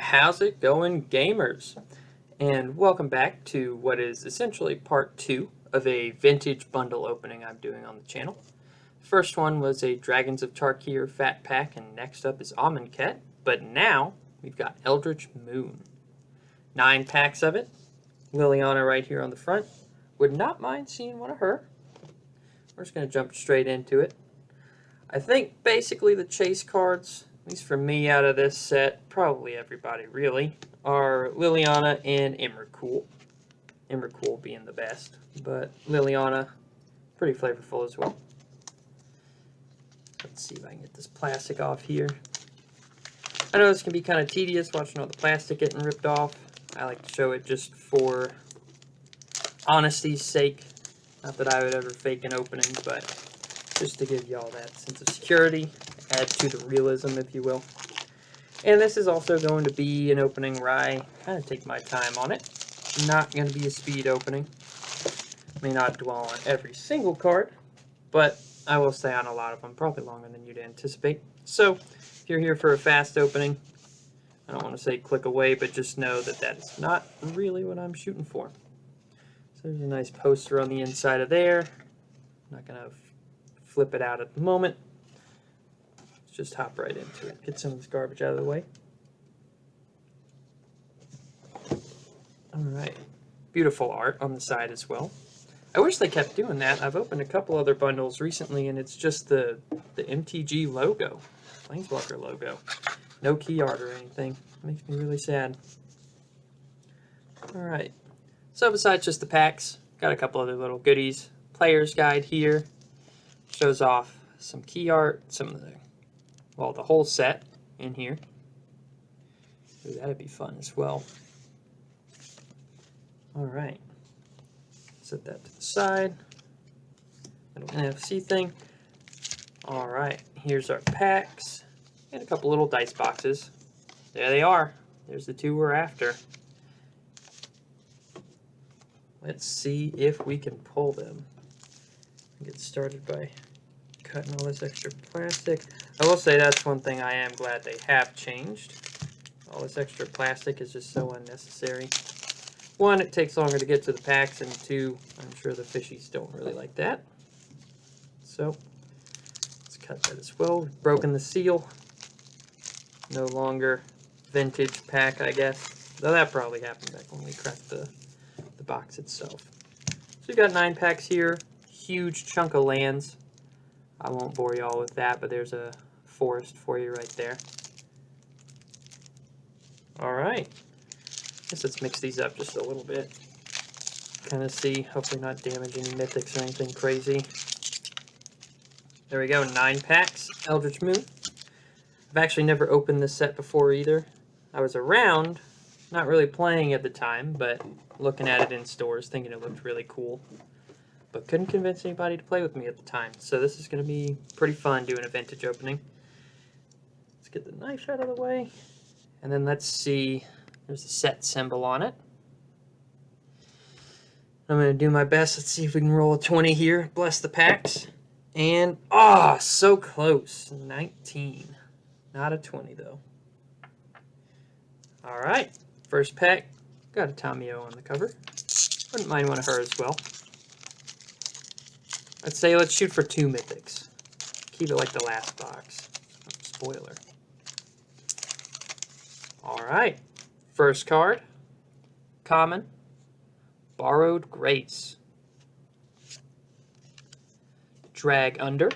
How's it going, gamers? And welcome back to what is essentially part 2 of a vintage bundle opening I'm doing on the channel. First one was a Dragons of Tarkir Fat Pack, and next up is Amonkhet, but now we've got Eldritch Moon. 9 packs of it. Liliana right here on the front. Would not mind seeing one of her. We're just going to jump straight into it. I think basically the chase cards, at least for me out of this set, probably everybody really, are Liliana and Emrakul. Emrakul being the best, but Liliana, pretty flavorful as well. Let's see if I can get this plastic off here. I know this can be kind of tedious watching all the plastic getting ripped off. I like to show it just for honesty's sake. Not that I would ever fake an opening, but just to give y'all that sense of security, add to the realism, if you will. And this is also going to be an opening where I kind of take my time on it. Not going to be a speed opening. May not dwell on every single card, but I will stay on a lot of them, probably longer than you'd anticipate. So, if you're here for a fast opening, I don't want to say click away, but just know that that is not really what I'm shooting for. So there's a nice poster on the inside of there. I'm not going to flip it out at the moment. Let's just hop right into it. Get some of this garbage out of the way. Alright. Beautiful art on the side as well. I wish they kept doing that. I've opened a couple other bundles recently, and it's just the MTG logo. Planeswalker logo. No key art or anything. It makes me really sad. Alright. So besides just the packs, got a couple other little goodies. Player's guide here. Shows off some key art, some of the, well, the whole set in here. Ooh, that'd be fun as well. Alright. Set that to the side. Little NFC thing. Alright, here's our packs. And a couple little dice boxes. There they are. There's the two we're after. Let's see if we can pull them. Get started by cutting all this extra plastic. I will say that's one thing I am glad they have changed. All this extra plastic is just so unnecessary. One, it takes longer to get to the packs, and two, I'm sure the fishies don't really like that. So, let's cut that as well. We've broken the seal. No longer vintage pack, I guess. Though that probably happened back when we cracked the box itself. So we've got 9 packs here. Huge chunk of lands. I won't bore you all with that, but there's a forest for you right there. Alright. Guess let's mix these up just a little bit. Kind of see, hopefully not damage any mythics or anything crazy. There we go, 9 packs. Eldritch Moon. I've actually never opened this set before either. I was around, not really playing at the time, but looking at it in stores, thinking it looked really cool. But couldn't convince anybody to play with me at the time. So this is going to be pretty fun doing a vintage opening. Let's get the knife out of the way. And then let's see. There's a set symbol on it. I'm going to do my best. Let's see if we can roll a 20 here. Bless the packs. And, so close. 19. Not a 20, though. All right. First pack. Got a Tamio on the cover. Wouldn't mind one of her as well. I'd say let's shoot for 2 mythics. Keep it like the last box. Spoiler. Alright. First card. Common. Borrowed Grace. Drag Under.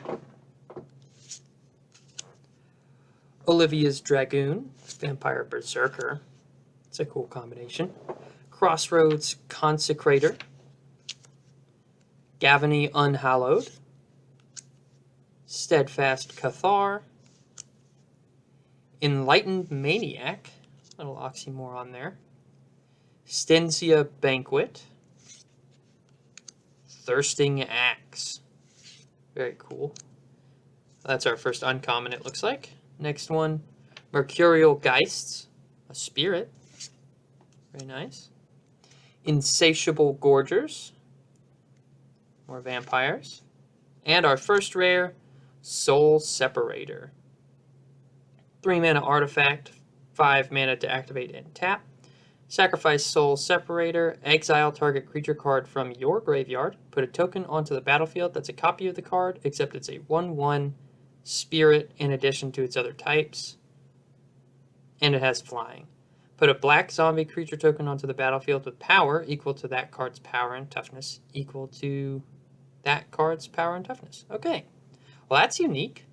Olivia's Dragoon. Vampire Berserker. It's a cool combination. Crossroads Consecrator. Gavany Unhallowed. Steadfast Cathar. Enlightened Maniac. Little oxymoron there. Stensia Banquet. Thirsting Axe. Very cool. That's our first uncommon, it looks like. Next one, Mercurial Geists. A spirit. Very nice. Insatiable Gorgers. More vampires. And our first rare, Soul Separator. 3-mana artifact, 5 mana to activate and tap. Sacrifice Soul Separator, exile target creature card from your graveyard. Put a token onto the battlefield that's a copy of the card, except it's a 1/1 spirit in addition to its other types. And it has flying. Put a black zombie creature token onto the battlefield with power equal to that card's power and toughness equal to that card's power and toughness. Okay. Well, that's unique.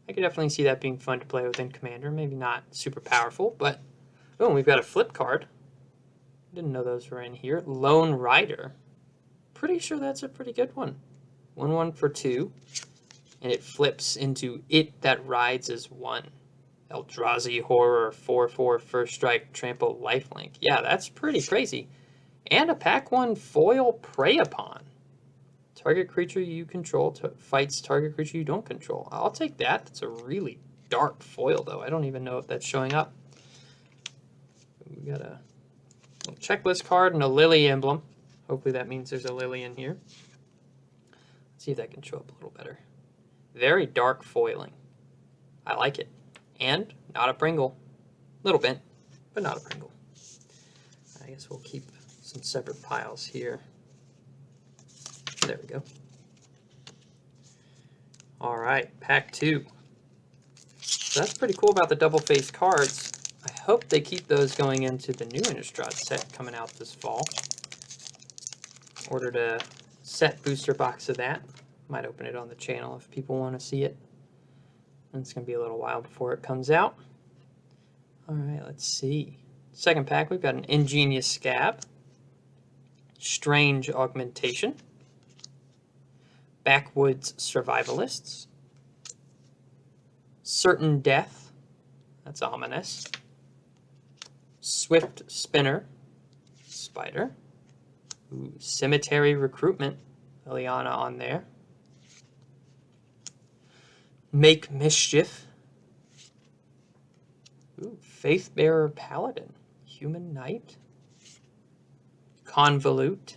I could definitely see that being fun to play within Commander. Maybe not super powerful, but... Oh, we've got a flip card. Didn't know those were in here. Lone Rider. Pretty sure that's a pretty good one. 1/1 for 2. And it flips into It That Rides as 1. Eldrazi Horror, 4/4, first strike, trample, lifelink. Yeah, that's pretty crazy. And a pack 1 foil Prey Upon. Target creature you control fights target creature you don't control. I'll take that. That's a really dark foil, though. I don't even know if that's showing up. We got a checklist card and a Lily emblem. Hopefully that means there's a Lily in here. Let's see if that can show up a little better. Very dark foiling. I like it. And not a Pringle. Little bent, but not a Pringle. I guess we'll keep some separate piles here. There we go. All right, pack 2. So that's pretty cool about the double-faced cards. I hope they keep those going into the new Innistrad set coming out this fall. Ordered a set booster box of that. Might open it on the channel if people want to see it. And it's going to be a little while before it comes out. All right, let's see. Second pack, we've got an Ingenious Scab, Strange Augmentation, Backwoods Survivalists, Certain Death, that's ominous, Swift Spinner, Spider, ooh, Cemetery Recruitment, Liliana on there, Make Mischief, ooh, Faithbearer Paladin, Human Knight, Convolute,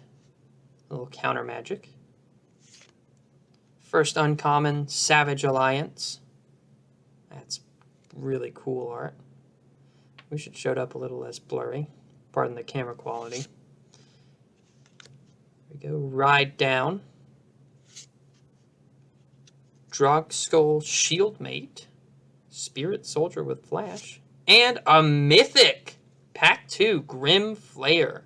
a little counter magic, first uncommon, Savage Alliance. That's really cool art. Wish it showed up a little less blurry. Pardon the camera quality. There we go. Ride Down. Drogskull Shieldmate. Spirit Soldier with Flash. And a Mythic! Pack 2, Grim Flayer.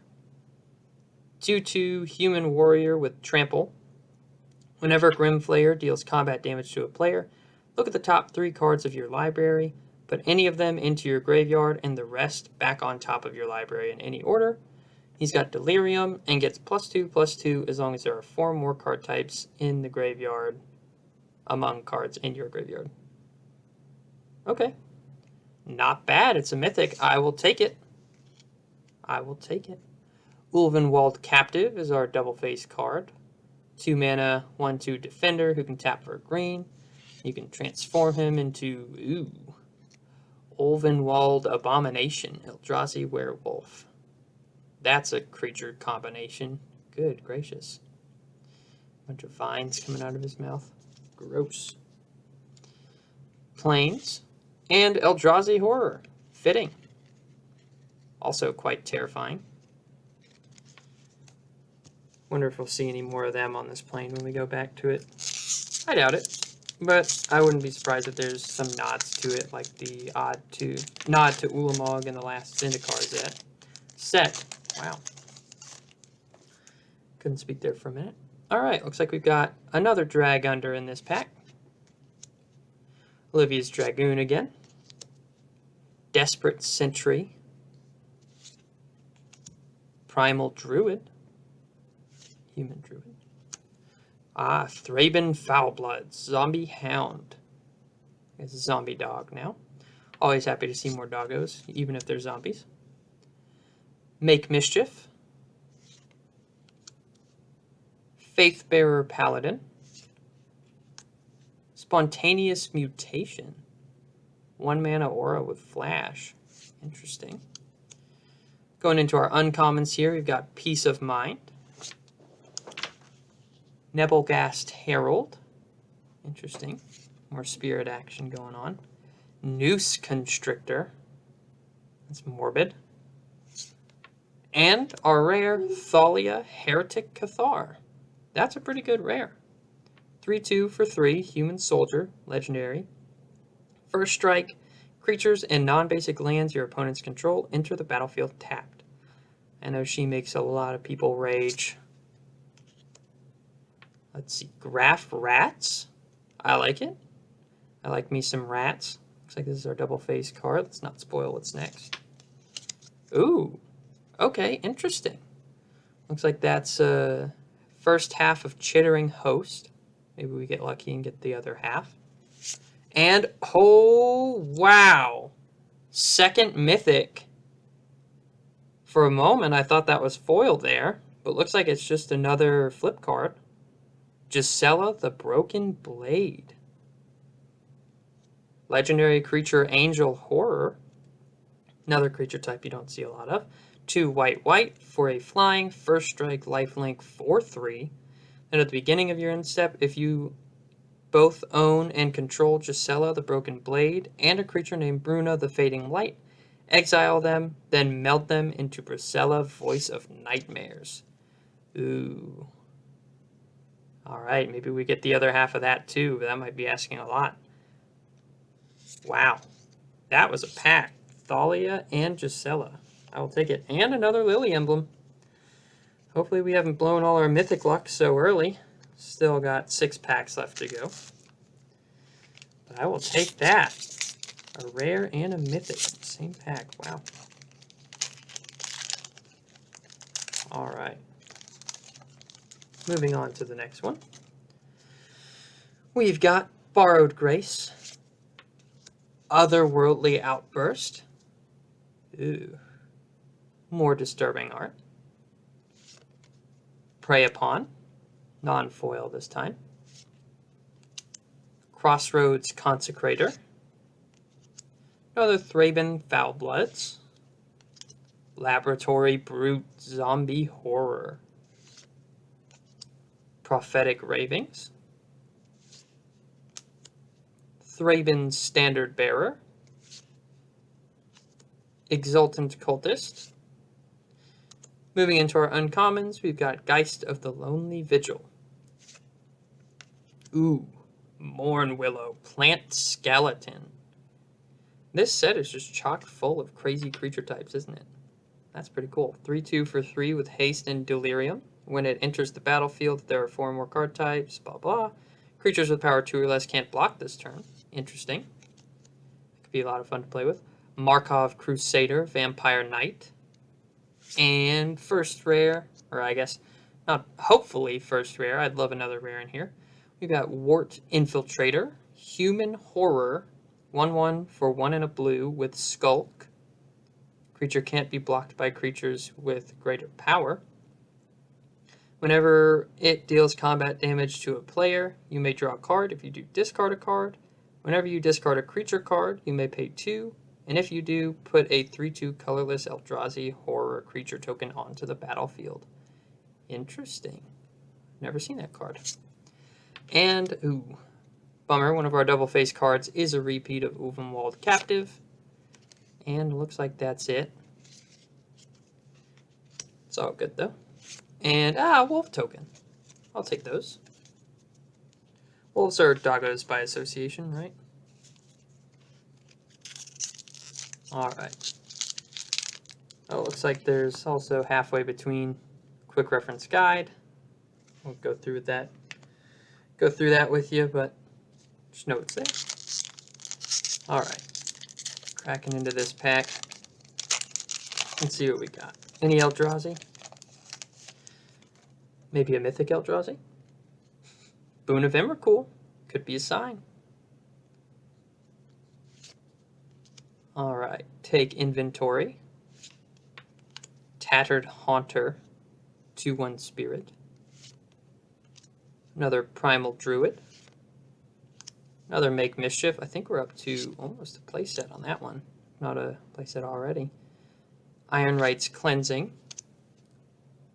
2/2 Human Warrior with Trample. Whenever Grim Flayer deals combat damage to a player, look at the top 3 cards of your library, put any of them into your graveyard, and the rest back on top of your library in any order. He's got Delirium and gets +2/+2 as long as there are 4 more card types in the graveyard among cards in your graveyard. Okay. Not bad. It's a mythic. I will take it. I will take it. Ulvenwald Captive is our double-face card. 2 mana, 1/2 defender who can tap for a green. You can transform him into, ooh, Ulvenwald Abomination, Eldrazi Werewolf. That's a creature combination. Good gracious. Bunch of vines coming out of his mouth. Gross. Plains and Eldrazi Horror. Fitting. Also quite terrifying. Wonder if we'll see any more of them on this plane when we go back to it. I doubt it, but I wouldn't be surprised if there's some nods to it, like the nod to Ulamog in the last Zendikar set. Wow. Couldn't speak there for a minute. All right, looks like we've got another Drag Under in this pack. Olivia's Dragoon again. Desperate Sentry. Primal Druid. Human Druid. Ah, Thraben Foulblood. Zombie Hound. It's a zombie dog now. Always happy to see more doggos, even if they're zombies. Make Mischief. Faithbearer Paladin. Spontaneous Mutation. 1 mana aura with Flash. Interesting. Going into our uncommons here, we've got Peace of Mind. Nebelgast Herald. Interesting. More spirit action going on. Noose Constrictor. That's morbid. And our rare, Thalia Heretic Cathar. That's a pretty good rare. 3/2 for 3, Human Soldier, legendary. First strike, creatures and non-basic lands your opponents control enter the battlefield tapped. I know she makes a lot of people rage. Let's see, Graph Rats. I like it. I like me some rats. Looks like this is our double face card. Let's not spoil what's next. Ooh, okay, interesting. Looks like that's first half of Chittering Host. Maybe we get lucky and get the other half. And, oh, wow. Second Mythic. For a moment, I thought that was foil there, but looks like it's just another flip card. Gisella, the Broken Blade. Legendary creature, Angel Horror. Another creature type you don't see a lot of. 2 white for a flying, first strike, lifelink, 4/3. And at the beginning of your end step, if you both own and control Gisella, the Broken Blade, and a creature named Bruna, the Fading Light, exile them, then meld them into Priscilla, Voice of Nightmares. Ooh. Alright, maybe we get the other half of that too. That might be asking a lot. Wow. That was a pack. Thalia and Gisella. I will take it. And another Lily emblem. Hopefully we haven't blown all our mythic luck so early. Still got 6 packs left to go. But I will take that. A rare and a mythic. Same pack. Wow. Alright. Moving on to the next one. We've got Borrowed Grace. Otherworldly Outburst. Ooh. More disturbing art. Prey Upon. Non-foil this time. Crossroads Consecrator. Another Thraben Foulbloods. Laboratory Brute Zombie Horror. Prophetic Ravings. Thraben Standard Bearer. Exultant Cultist. Moving into our uncommons, we've got Geist of the Lonely Vigil. Ooh, Mourn Willow, Plant Skeleton. This set is just chock full of crazy creature types, isn't it? That's pretty cool. 3/2 for 3 with Haste and Delirium. When it enters the battlefield, there are 4 more card types, blah blah. Creatures with power 2 or less can't block this turn. Interesting. Could be a lot of fun to play with. Markov Crusader, Vampire Knight. And first rare, or I guess not hopefully first rare, I'd love another rare in here. We've got Wart Infiltrator, Human Horror, 1/1 for 1 and a blue with Skulk. Creature can't be blocked by creatures with greater power. Whenever it deals combat damage to a player, you may draw a card. If you do, discard a card. Whenever you discard a creature card, you may pay 2. And if you do, put a 3/2 colorless Eldrazi horror creature token onto the battlefield. Interesting. Never seen that card. And, ooh, bummer, one of our double face cards is a repeat of Ulvenwald Captive. And looks like that's it. It's all good, though. And, Wolf Token. I'll take those. Wolves are doggos by association, right? Alright. Oh, looks like there's also halfway between quick reference guide. We'll go through that with you, but just know it's there. Alright. Cracking into this pack. Let's see what we got. Any Eldrazi? Maybe a mythic Eldrazi? Boon of Emrakul. Could be a sign. Alright, take inventory. Tattered Haunter, 2/1 Spirit. Another Primal Druid. Another Make Mischief. I think we're up to almost a playset on that one. Not a playset already. Iron Rites Cleansing.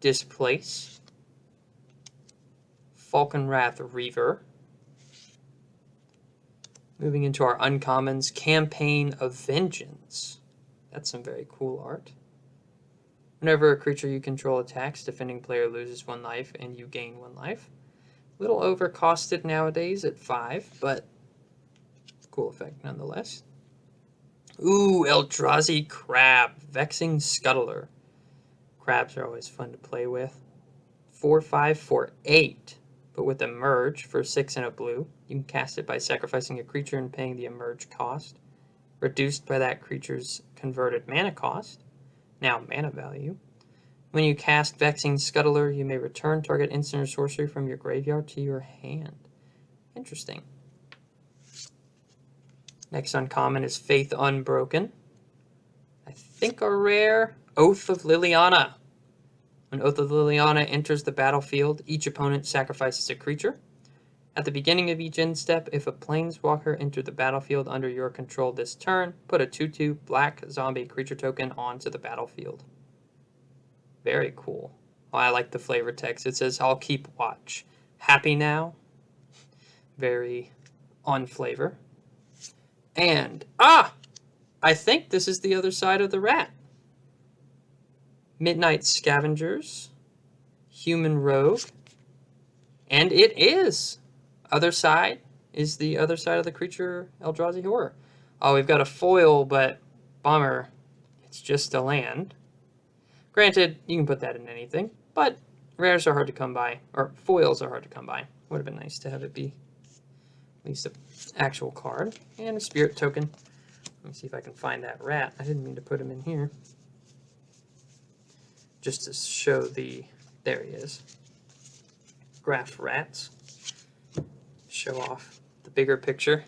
Displace. Falconwrath Reaver. Moving into our uncommons, Campaign of Vengeance. That's some very cool art. Whenever a creature you control attacks, defending player loses 1 life and you gain 1 life. A little overcosted nowadays at 5, but cool effect nonetheless. Ooh, Eldrazi Crab, Vexing Scuttler. Crabs are always fun to play with. 4/5 for 8, but with a merge for 6 and a blue. You can cast it by sacrificing a creature and paying the emerge cost, reduced by that creature's converted mana cost, now mana value. When you cast Vexing Scuttler, you may return target instant or sorcery from your graveyard to your hand. Interesting. Next uncommon is Faith Unbroken. I think a rare, Oath of Liliana. When Oath of Liliana enters the battlefield, each opponent sacrifices a creature. At the beginning of each end step, if a planeswalker entered the battlefield under your control this turn, put a 2/2 black zombie creature token onto the battlefield. Very cool. Well, I like the flavor text. It says, I'll keep watch. Happy now? Very on flavor. And, I think this is the other side of the rat. Midnight Scavengers, Human Rogue, and it is. Other side is the other side of the creature Eldrazi Horror. Oh, we've got a foil, but bummer. It's just a land. Granted, you can put that in anything, but rares are hard to come by, or foils are hard to come by. Would have been nice to have it be at least an actual card. And a spirit token. Let me see if I can find that rat. I didn't mean to put him in here. Just to show the... There he is. Graph rats. Show off the bigger picture.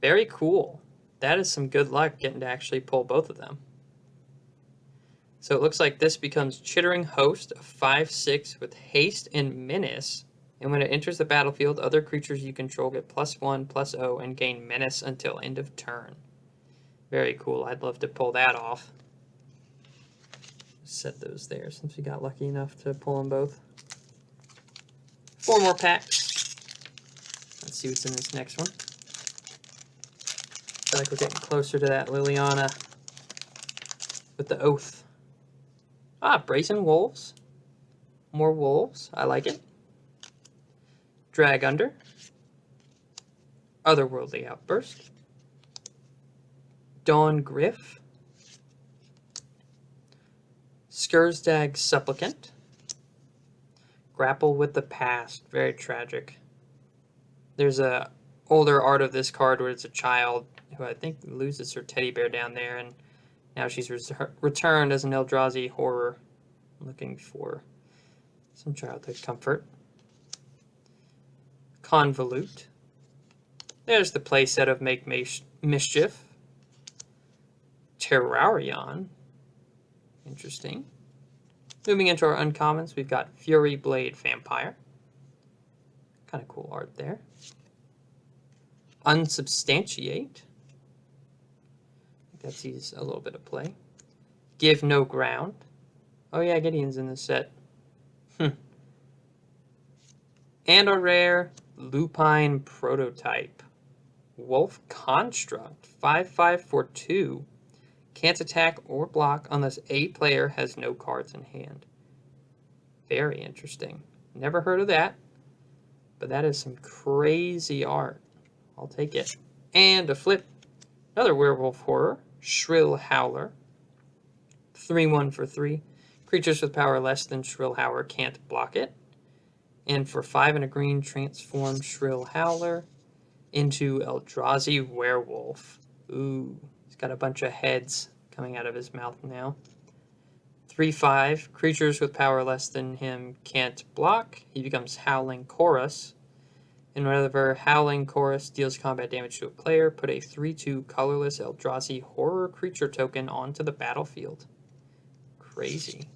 Very cool. That is some good luck getting to actually pull both of them. So it looks like this becomes Chittering Host, a 5/6 with haste and menace. And when it enters the battlefield, other creatures you control get +1/+0 and gain menace until end of turn. Very cool. I'd love to pull that off. Set those there since we got lucky enough to pull them both. 4 more packs. Let's see what's in this next one. I feel like we're getting closer to that Liliana with the Oath. Brazen Wolves. More wolves. I like it. Drag Under. Otherworldly Outburst. Dawn Griff. Skursdag Supplicant. Grapple with the Past. Very tragic. There's a older art of this card where it's a child who I think loses her teddy bear down there, and now she's returned as an Eldrazi Horror, looking for some childhood comfort. Convolute. There's the playset of Make Mischief. Terrarion. Interesting. Moving into our uncommons, we've got Fury Blade Vampire. Kind of cool art there. Unsubstantiate. That sees a little bit of play. Give No Ground. Oh yeah, Gideon's in this set. And a rare Lupine Prototype. Wolf Construct. 5/5 for 2. Can't attack or block unless a player has no cards in hand. Very interesting. Never heard of that. But that is some crazy art. I'll take it. And a flip. Another Werewolf Horror. Shrill Howler. 3/1 for 3. Creatures with power less than Shrill Howler can't block it. And for 5 and a green, transform Shrill Howler into Eldrazi Werewolf. Ooh, he's got a bunch of heads coming out of his mouth now. 3/5. Creatures with power less than him can't block. He becomes Howling Chorus. And whenever Howling Chorus deals combat damage to a player, put a 3/2 colorless Eldrazi Horror creature token onto the battlefield. Crazy.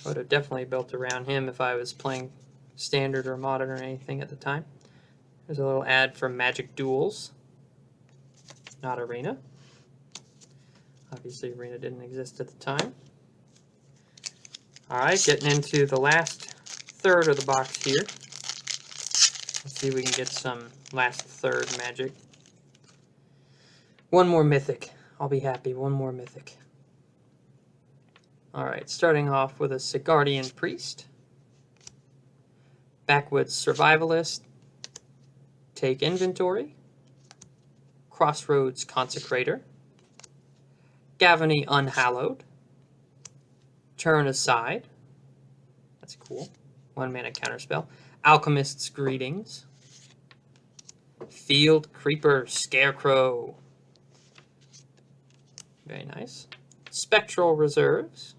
I would have definitely built around him if I was playing Standard or Modern or anything at the time. There's a little ad for Magic Duels. Not Arena. Obviously, Arena didn't exist at the time. Alright, getting into the last third of the box here. Let's see if we can get some last third magic. One more Mythic. I'll be happy. One more mythic. Alright, starting off with a Sigardian Priest. Backwoods Survivalist. Take Inventory. Crossroads Consecrator. Gavany Unhallowed. Turn Aside. That's cool. 1 mana counterspell. Alchemist's Greetings. Field Creeper Scarecrow. Very nice. Spectral Reserves.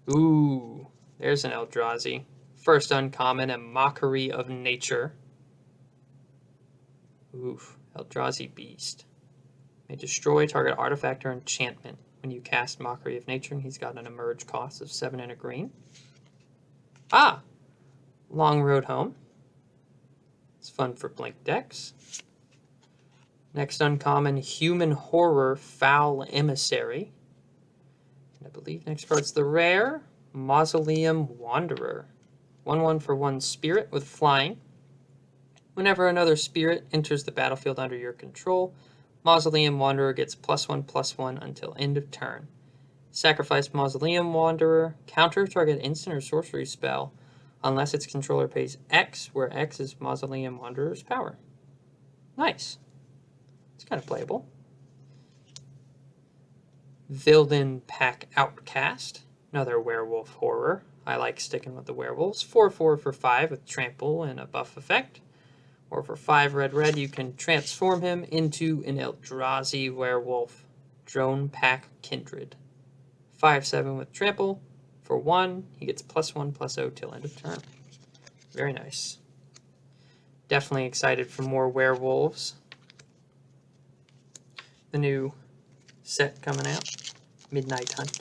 Ooh, there's an Eldrazi. First uncommon, a Mockery of Nature. Oof, Eldrazi Beast. May destroy target artifact or enchantment when you cast Mockery of Nature, and he's got an emerge cost of 7 and a green. Ah! Long Road Home. It's fun for blink decks. Next uncommon, Human Horror Foul Emissary. And I believe next card's the rare Mausoleum Wanderer. 1/1 for 1 spirit with flying. Whenever another spirit enters the battlefield under your control, Mausoleum Wanderer gets +1/+1 until end of turn. Sacrifice Mausoleum Wanderer, counter target instant or sorcery spell, unless its controller pays X, where X is Mausoleum Wanderer's power. Nice. It's kind of playable. Vilden Pack Outcast, another werewolf horror. I like sticking with the werewolves. 4/4 for 5 with trample and a buff effect. Or for 5 red, you can transform him into an Eldrazi werewolf. Drone Pack Kindred. 5/7 with trample. For 1, he gets +1/+0 till end of turn. Very nice. Definitely excited for more werewolves. The new set coming out, Midnight Hunt.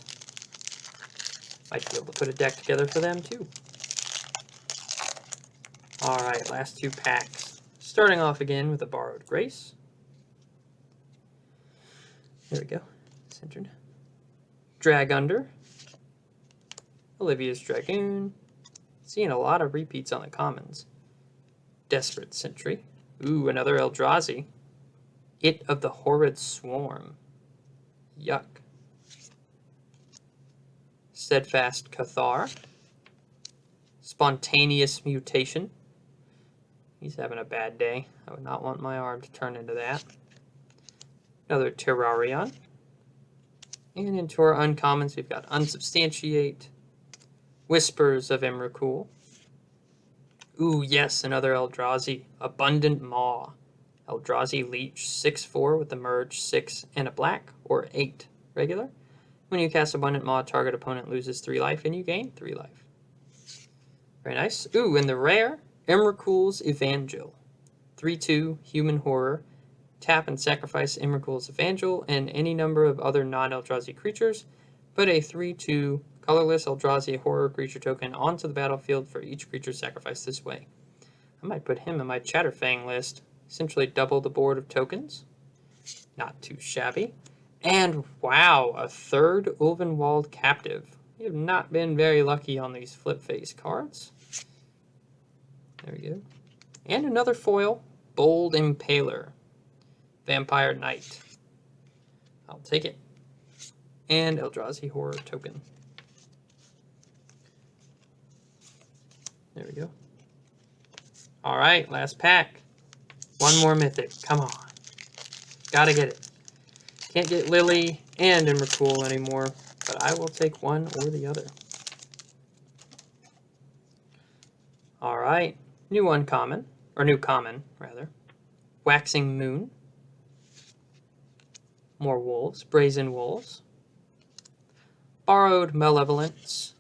Might be able to put a deck together for them too. Alright, last 2 packs. Starting off again with a Borrowed Grace. There we go. Centered. Drag Under. Olivia's Dragoon. Seeing a lot of repeats on the commons. Desperate Sentry. Ooh, another Eldrazi. It of the Horrid Swarm. Yuck. Steadfast Cathar. Spontaneous Mutation. He's having a bad day. I would not want my arm to turn into that. Another Terrarion. And into our uncommons, we've got Unsubstantiate. Whispers of Emrakul. Ooh, yes, another Eldrazi. Abundant Maw. Eldrazi Leech, 6/4 with the merge, 6 and a black, or 8 regular. When you cast Abundant Maw, target opponent loses 3 life, and you gain 3 life. Very nice. Ooh, and the rare, Emrakul's Evangel. 3/2, Human Horror. Tap and sacrifice Emrakul's Evangel and any number of other non-Eldrazi creatures. Put a 3/2 colorless Eldrazi horror creature token onto the battlefield for each creature sacrificed this way. I might put him in my Chatterfang list. Essentially double the board of tokens. Not too shabby. And wow, a 3rd Ulvenwald Captive. We have not been very lucky on these flip face cards. There we go. And another foil, Bold Impaler. Vampire Knight. I'll take it. And Eldrazi Horror token. There we go. Alright, last pack. 1 more mythic. Come on. Gotta get it. Can't get Lily and Emrakul anymore, but I will take one or the other. Alright. New uncommon. Or new common, rather. Waxing Moon. More wolves. Brazen Wolves. Borrowed Malevolence.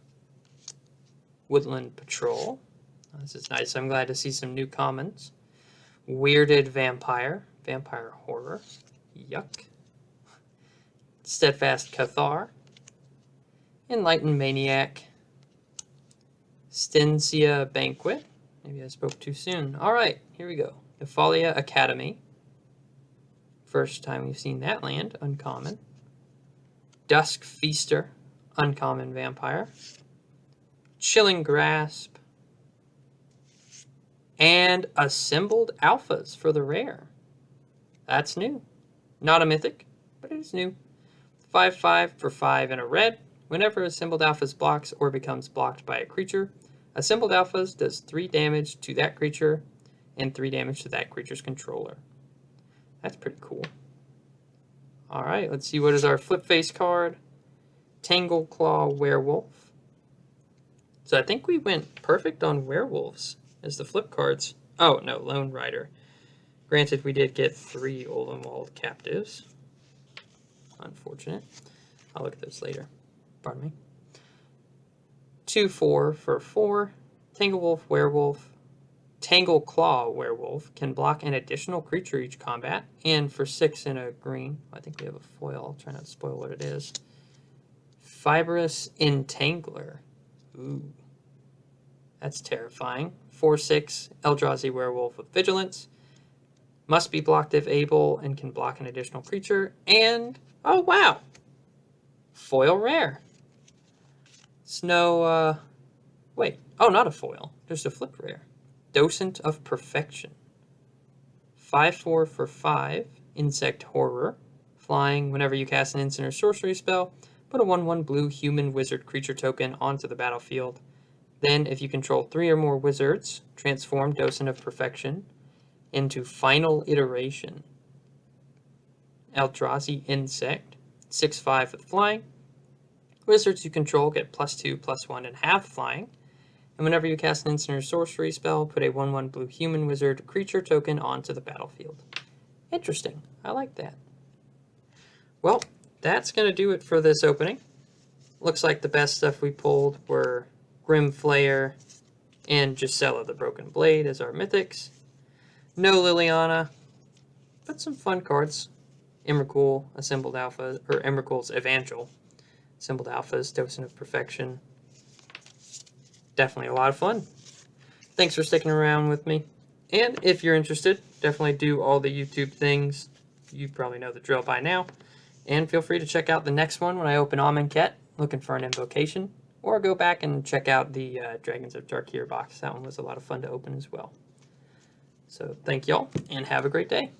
Woodland Patrol. This is nice. I'm glad to see some new commons. Weirded Vampire. Vampire Horror. Yuck. Steadfast Cathar. Enlightened Maniac. Stensia Banquet. Maybe I spoke too soon. Alright, here we go. Nephalia Academy. First time we've seen that land. Uncommon. Dusk Feaster. Uncommon Vampire. Chilling Grasp. And Assembled Alphas for the rare. That's new. Not a mythic, but it is new. 5/5 for 5 and a red. Whenever assembled alphas blocks or becomes blocked by a creature, assembled alphas does 3 damage to that creature and 3 damage to that creature's controller. That's pretty cool. Alright, let's see what is our flip face card. Tangle Claw Werewolf. So I think we went perfect on werewolves as the flip cards. Oh, no, Lone Rider. Granted, we did get 3 Olimwald captives. Unfortunate. I'll look at those later. Pardon me. 2/4 for 4. Tangle Claw Werewolf can block an additional creature each combat. And for 6 and a green, I think we have a foil. I'll try not to spoil what it is. Fibrous Entangler. Ooh. That's terrifying. 4/6 Eldrazi Werewolf with Vigilance. Must be blocked if able and can block an additional creature. And, oh wow! Foil rare. It's no, wait. Oh, not a foil. Just a flip rare. Docent of Perfection. 5/4 for 5. Insect Horror. Flying, whenever you cast an instant or sorcery spell, put a 1/1 blue human wizard creature token onto the battlefield. Then, if you control 3 or more wizards, transform Docent of Perfection into Final Iteration. Eldrazi Insect. 6/5 with flying. Wizards you control get +2/+1 and half flying. And whenever you cast an instant or sorcery spell, put a 1/1 blue human wizard creature token onto the battlefield. Interesting. I like that. Well, that's going to do it for this opening. Looks like the best stuff we pulled were Grim Flayer and Gisella the Broken Blade as our mythics. No Liliana, but some fun cards. Emrakul, Assembled Alpha, or Emrakul's Evangel. Assembled Alphas, Docent of Perfection. Definitely a lot of fun. Thanks for sticking around with me. And if you're interested, definitely do all the YouTube things. You probably know the drill by now. And feel free to check out the next one when I open Amonkhet, looking for an invocation. Or go back and check out the Dragons of Tarkir box. That one was a lot of fun to open as well. So thank y'all, and have a great day.